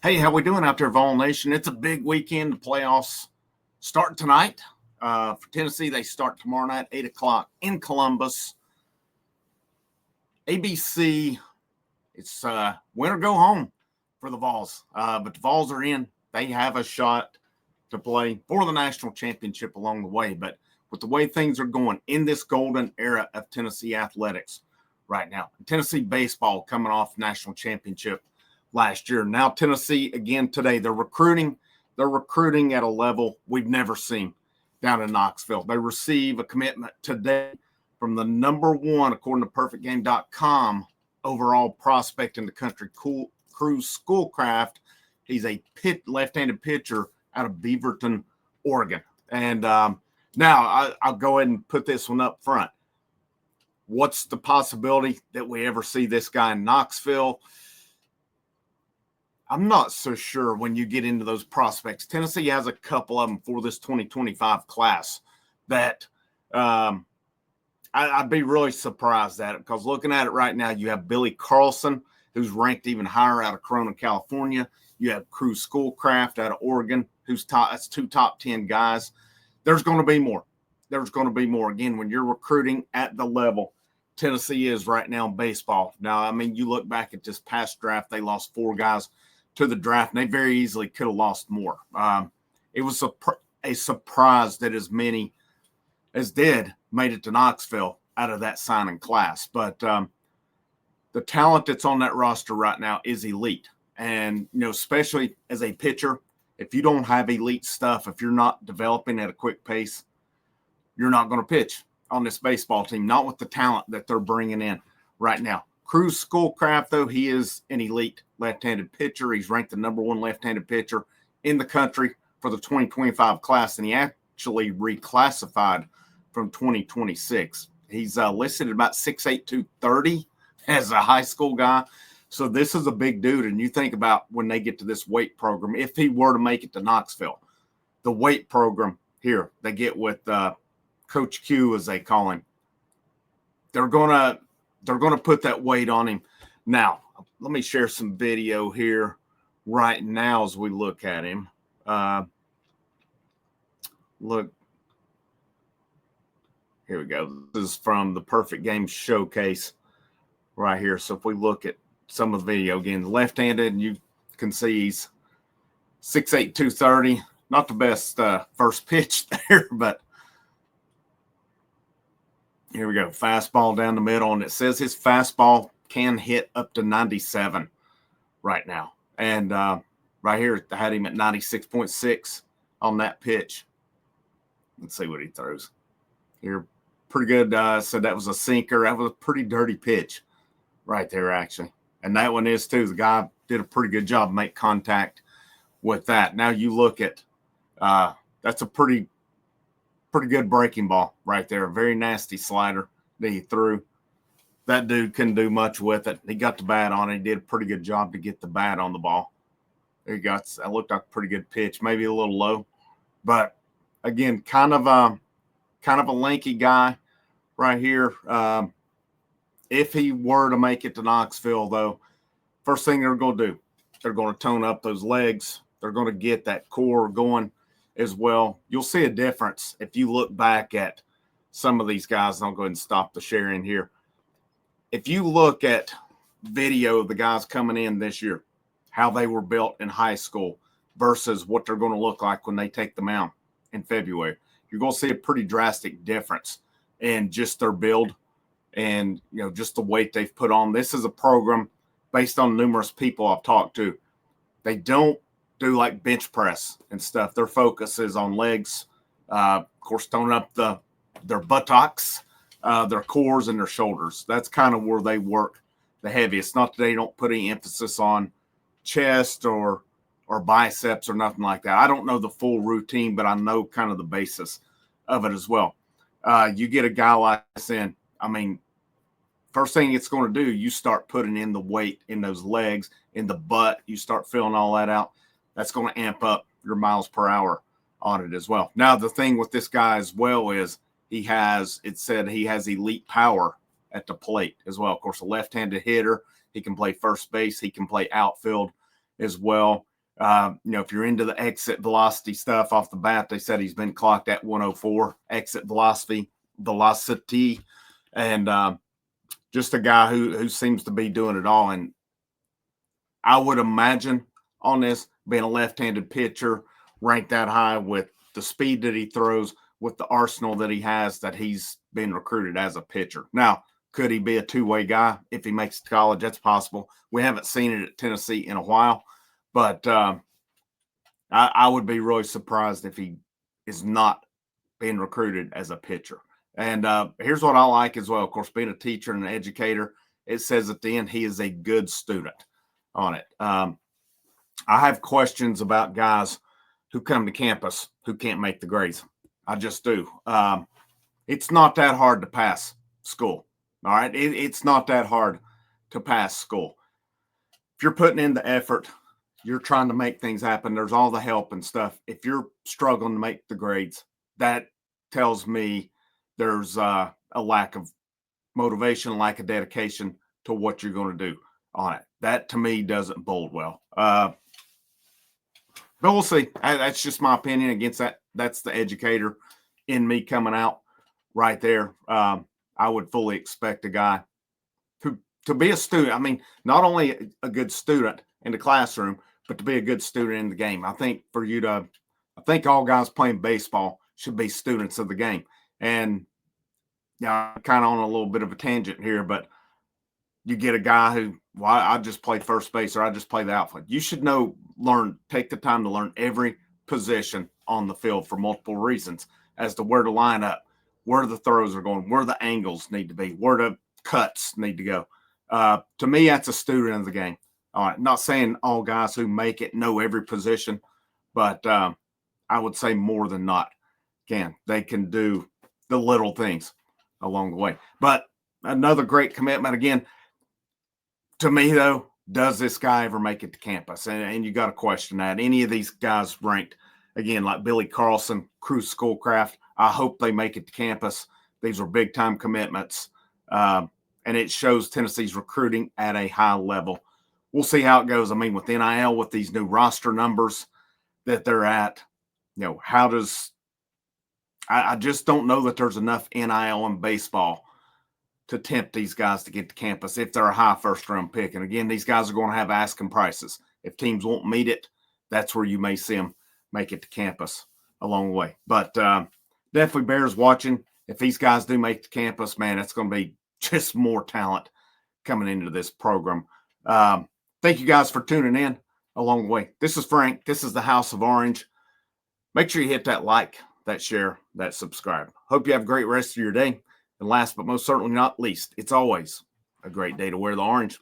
Hey, how we doing out there, Vol Nation? It's a big weekend. The playoffs start tonight. For Tennessee, they start tomorrow night, 8 o'clock in Columbus. ABC, it's win or go home for the Vols. But the Vols are in. They have a shot to play for the national championship along the way. But with the way things are going in this golden era of Tennessee athletics right now, Tennessee baseball coming off national championship last year. Now Tennessee again today, they're recruiting at a level we've never seen down in Knoxville. They receive a commitment today from the number one, according to perfectgame.com, overall prospect in the country, Cru Schoolcraft. He's a left-handed pitcher out of Beaverton, Oregon. And now I'll go ahead and put this one up front. What's the possibility that we ever see this guy in Knoxville? I'm not so sure when you get into those prospects. Tennessee has a couple of them for this 2025 class that I'd be really surprised at it, because looking at it right now, you have Billy Carlson, who's ranked even higher out of Corona, California. You have Cru Schoolcraft out of Oregon, who's top. That's two top 10 guys. There's going to be more. There's going to be more. Again, when you're recruiting at the level Tennessee is right now in baseball. Now, I mean, you look back at this past draft, they lost 4 guys to the draft, and they very easily could have lost more. It was a surprise that as many as did made it to Knoxville out of that signing class. But the talent that's on that roster right now is elite. And, you know, especially as a pitcher, if you don't have elite stuff, if you're not developing at a quick pace, you're not going to pitch on this baseball team, not with the talent that they're bringing in right now. Cru Schoolcraft, though, he is an elite left-handed pitcher. He's ranked the number one left-handed pitcher in the country for the 2025 class, and he actually reclassified from 2026. He's listed at about 6'8", 230 as a high school guy. So this is a big dude, and you think about when they get to this weight program, if he were to make it to Knoxville, the weight program here they get with Coach Q, as they call him, they're gonna put that weight on him. Now, let me share some video here right now as we look at him. Look, here we go. This is from the Perfect Game Showcase right here. So if we look at some of the video, again, left-handed, and you can see he's 6'8", 230. Not the best first pitch there, but here we go. Fastball down the middle, and it says his fastball can hit up to 97 right now. And right here, I had him at 96.6 on that pitch. Let's see what he throws here. Pretty good. So that was a sinker. That was a pretty dirty pitch right there, actually. And that one is too. The guy did a pretty good job make contact with that. Now you look at that's a pretty good breaking ball right there. A very nasty slider that he threw. That dude couldn't do much with it. He got the bat on it. He did a pretty good job to get the bat on the ball. There you go. That looked like a pretty good pitch, maybe a little low. But, again, kind of a lanky guy right here. If he were to make it to Knoxville, though, first thing they're going to do, they're going to tone up those legs. They're going to get that core going as well. You'll see a difference if you look back at some of these guys. I'll go ahead and stop the sharing here. If you look at video of the guys coming in this year, how they were built in high school versus what they're going to look like when they take the mound in February, you're going to see a pretty drastic difference in just their build and, you know, just the weight they've put on. This is a program based on numerous people I've talked to. They don't do like bench press and stuff. Their focus is on legs, of course, toning up their buttocks, their cores, and their shoulders. That's kind of where they work the heaviest. Not that they don't put any emphasis on chest or biceps or nothing like that. I don't know the full routine, but I know kind of the basis of it as well. You get a guy like this in, I mean, first thing it's going to do, you start putting in the weight in those legs, in the butt. You start filling all that out. That's going to amp up your miles per hour on it as well. Now, the thing with this guy as well is he has elite power at the plate as well. Of course, a left-handed hitter. He can play first base. He can play outfield as well. If you're into the exit velocity stuff off the bat, they said he's been clocked at 104 exit velocity, and just a guy who seems to be doing it all. And I would imagine on this, being a left-handed pitcher, ranked that high with the speed that he throws, with the arsenal that he has, that he's been recruited as a pitcher. Now, could he be a two-way guy if he makes it to college? That's possible. We haven't seen it at Tennessee in a while, but I would be really surprised if he is not being recruited as a pitcher. And here's what I like as well. Of course, being a teacher and an educator, it says at the end he is a good student on it. I have questions about guys who come to campus who can't make the grades. I just do. It's not that hard to pass school. All right. It's not that hard to pass school. If you're putting in the effort, you're trying to make things happen, there's all the help and stuff. If you're struggling to make the grades, that tells me there's a lack of motivation, lack of dedication to what you're going to do on it. That to me doesn't bode well. But we'll see. That's just my opinion. Against that, that's the educator in me coming out right there. I would fully expect a guy to be a student. I mean, not only a good student in the classroom, but to be a good student in the game. I think all guys playing baseball should be students of the game. And I'm kind of on a little bit of a tangent here, but you get a guy who, well, I just play first base or I just play the outfield. You should take the time to learn every position on the field for multiple reasons as to where to line up, where the throws are going, where the angles need to be, where the cuts need to go. To me, that's a student of the game. All right, not saying all guys who make it know every position, but I would say more than not they can do the little things along the way. But another great commitment again. To me, though, does this guy ever make it to campus? And you got to question that. Any of these guys ranked, again, like Billy Carlson, Cru Schoolcraft, I hope they make it to campus. These are big-time commitments, and it shows Tennessee's recruiting at a high level. We'll see how it goes. I mean, with NIL, with these new roster numbers that they're at, I just don't know that there's enough NIL in baseball to tempt these guys to get to campus if they're a high first-round pick. And, again, these guys are going to have asking prices. If teams won't meet it, that's where you may see them make it to campus along the way. But definitely bears watching. If these guys do make it to campus, man, it's going to be just more talent coming into this program. Thank you guys for tuning in along the way. This is Frank. This is the House of Orange. Make sure you hit that like, that share, that subscribe. Hope you have a great rest of your day. And last but most certainly not least, it's always a great day to wear the orange.